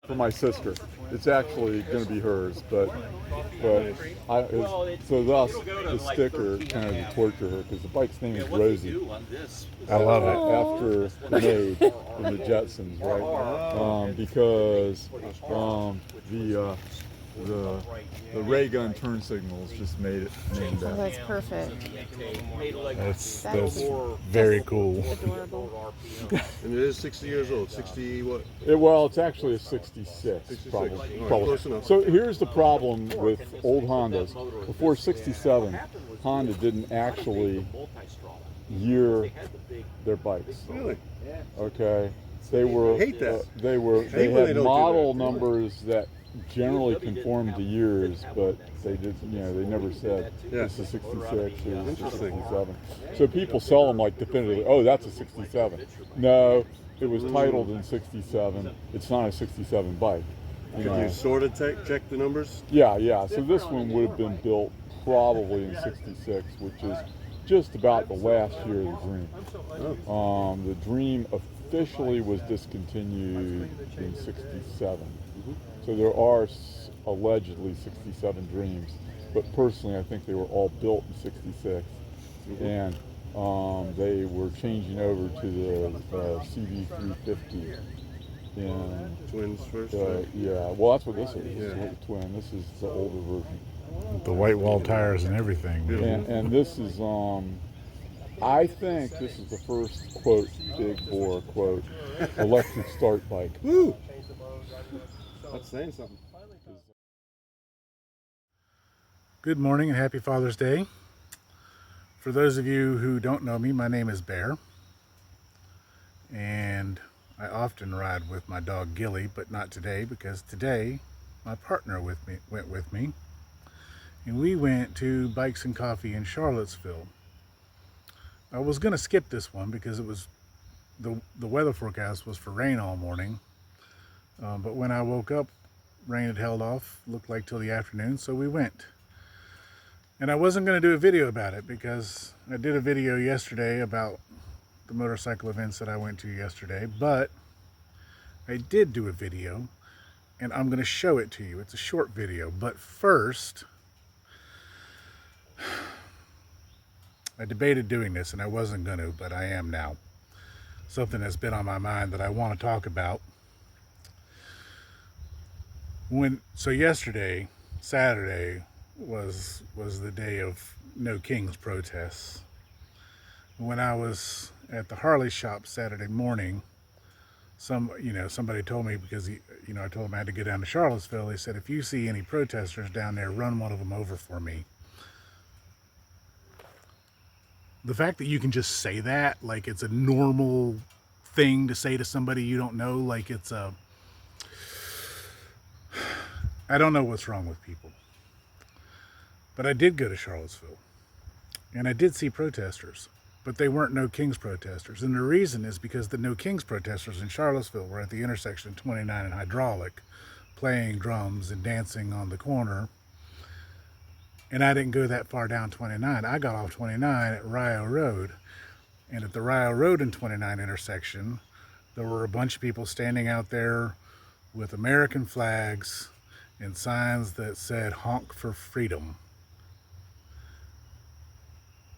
for my sister. It's actually going to be hers, so thus the sticker kind of to torture her because the bike's name is Rosie. I love it. After Maid in the Jetsons, right? Because the ray gun turn signals just made it named that. Oh, that's perfect. That's very cool. Adorable. And it is 60 years old. 60 what? Well, it's actually a 66, probably. All right, close enough. So here's the problem with old Hondas. Before 67, Honda didn't actually year their bikes. Really? Okay, they were. I hate that. They when they had don't do model that. numbers that generally conformed to years, but they did. They never said this is 66 or this is 67. So people sell them like definitively. Oh, that's a 67. No, it was titled in 67. It's not a 67 bike. Could you sort of check the numbers? Yeah. So this one would have been built probably in 66, which is just about the last year of the Dream. Oh. The Dream officially was discontinued in 67. So there are allegedly 67 Dreams, but personally I think they were all built in 66. And they were changing over to the CV350 in Twins first? yeah, well that's what this is. This is Yeah. the twin. This is the older version. The white wall tires and everything. And this is I think this is the first quote big bore quote electric start bike. Woo! That's saying something. Good morning and happy Father's Day. For those of you who don't know me, my name is Bear. And I often ride with my dog Gilly, but not today because today my partner went with me. And we went to Bikes and Coffee in Charlottesville. I was going to skip this one because it was the weather forecast was for rain all morning. But when I woke up, rain had held off, looked like till the afternoon, so we went. And I wasn't going to do a video about it because I did a video yesterday about the motorcycle events that I went to yesterday, but I did do a video and I'm going to show it to you. It's a short video, but first, I debated doing this and I wasn't going to, but I am now. Something that's been on my mind that I want to talk about. So yesterday, Saturday, was the day of No Kings protests. When I was at the Harley shop Saturday morning, somebody told me because I told them I had to go down to Charlottesville. They said if you see any protesters down there, run one of them over for me. The fact that you can just say that like it's a normal thing to say to somebody you don't know, like it's I don't know what's wrong with people. But I did go to Charlottesville, and I did see protesters, but they weren't No Kings protesters. And the reason is because the No Kings protesters in Charlottesville were at the intersection of 29 and Hydraulic, playing drums and dancing on the corner. And I didn't go that far down 29. I got off 29 at Rio Road. And at the Rio Road and 29 intersection, there were a bunch of people standing out there with American flags and signs that said honk for freedom.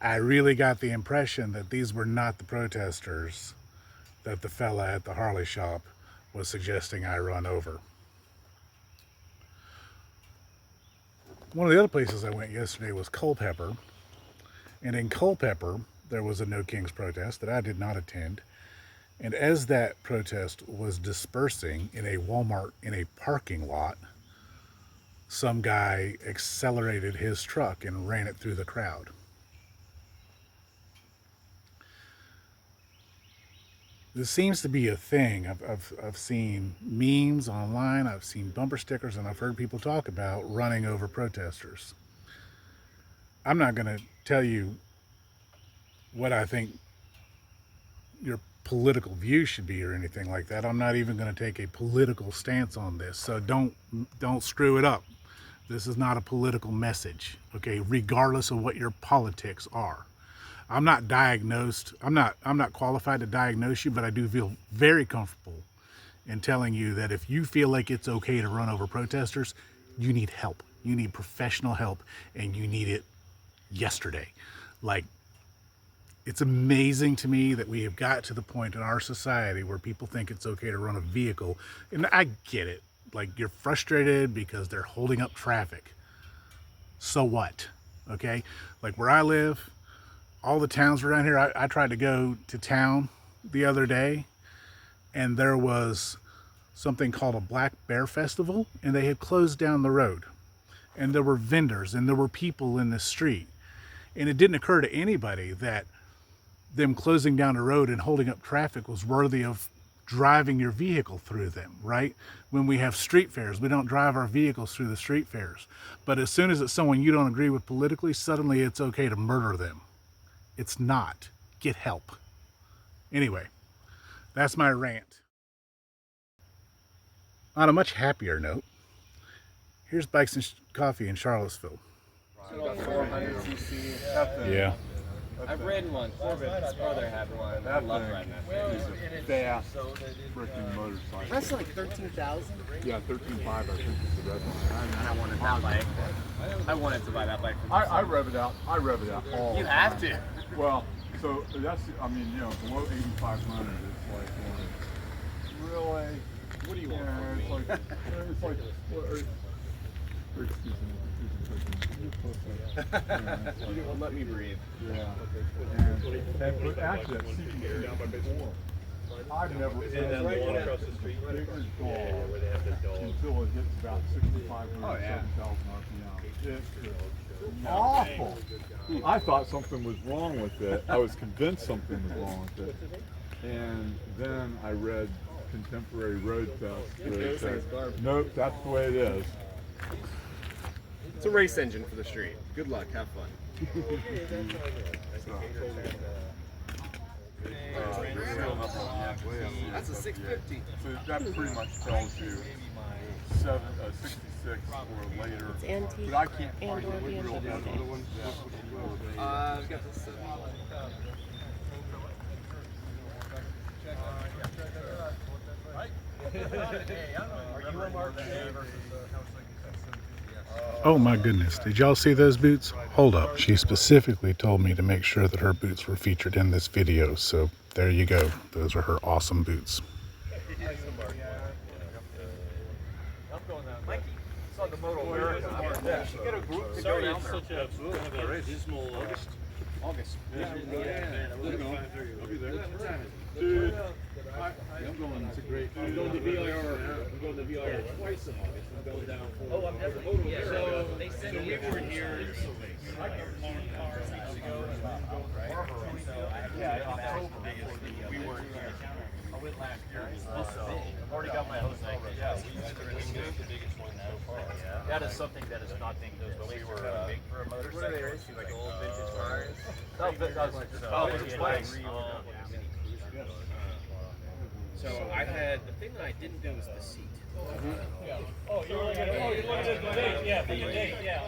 I really got the impression that these were not the protesters that the fella at the Harley shop was suggesting I run over. One of the other places I went yesterday was Culpeper. And in Culpeper, there was a No Kings protest that I did not attend. And as that protest was dispersing in a Walmart in a parking lot, some guy accelerated his truck and ran it through the crowd. This seems to be a thing. I've seen memes online, I've seen bumper stickers, and I've heard people talk about running over protesters. I'm not going to tell you what I think your political view should be or anything like that. I'm not even going to take a political stance on this, so don't screw it up. This is not a political message, okay? Regardless of what your politics are. I'm not diagnosed, I'm not qualified to diagnose you, but I do feel very comfortable and telling you that if you feel like it's okay to run over protesters, you need help. You need professional help, and you need it yesterday. Like, it's amazing to me that we have got to the point in our society where people think it's okay to run a vehicle. And I get it. Like, you're frustrated because they're holding up traffic. So what? Okay? Like where I live, all the towns around here, I tried to go to town the other day, and there was something called a Black Bear Festival, and they had closed down the road. And there were vendors and there were people in the street. And it didn't occur to anybody that them closing down the road and holding up traffic was worthy of driving your vehicle through them, right? When we have street fairs, we don't drive our vehicles through the street fairs. But as soon as it's someone you don't agree with politically, suddenly it's okay to murder them. It's not. Get help. Anyway, that's my rant. On a much happier note, here's Bikes and Coffee in Charlottesville. 400cc. Yeah. I've ridden one. Corbett, his brother had one. I love riding that thing. It's a fast freaking motorcycle. That's like 13,000. Yeah, 13.5 I think is the red one. I wanted that bike. I wanted to buy that bike for I rev it out. I rev it out all You the have time. to. Well, so that's, I mean, you know, below 8,500, it's like, really? What do you want? Yeah, it's like, excuse me. You won't let me breathe. Yeah. But actually, that's CPC. I've never bigger dog until it hits about 6,500, 7,000 RPM. It's awful. I thought something was wrong with it. I was convinced something was wrong with it. And then I read Contemporary Road Test. Where it said, nope, that's the way it is. It's a race engine for the street. Good luck. Have fun. That's a 650. So that pretty much tells you 66 or later. It's antique But I can't and find or a real vintage. other one. I've got this. Oh my goodness, did y'all see those boots? Hold up, she specifically told me to make sure that her boots were featured in this video, so there you go. Those are her awesome boots. Sorry, it's such a dismal August. I'll be there. Dude, I'm going to VIR. I'm going to VIR twice in August. I'm going down for. Oh, I'm never. So they sent me over here. We weren't here. I went last year. I've already got my Jose. Yeah, the biggest one so far. That is something that is not being done. We were big for a motorcycle. What are they racing? Like old vintage cars? No, vintage. So I had the thing that I didn't do was the seat. Oh, you wanted the date, yeah, the date, yeah.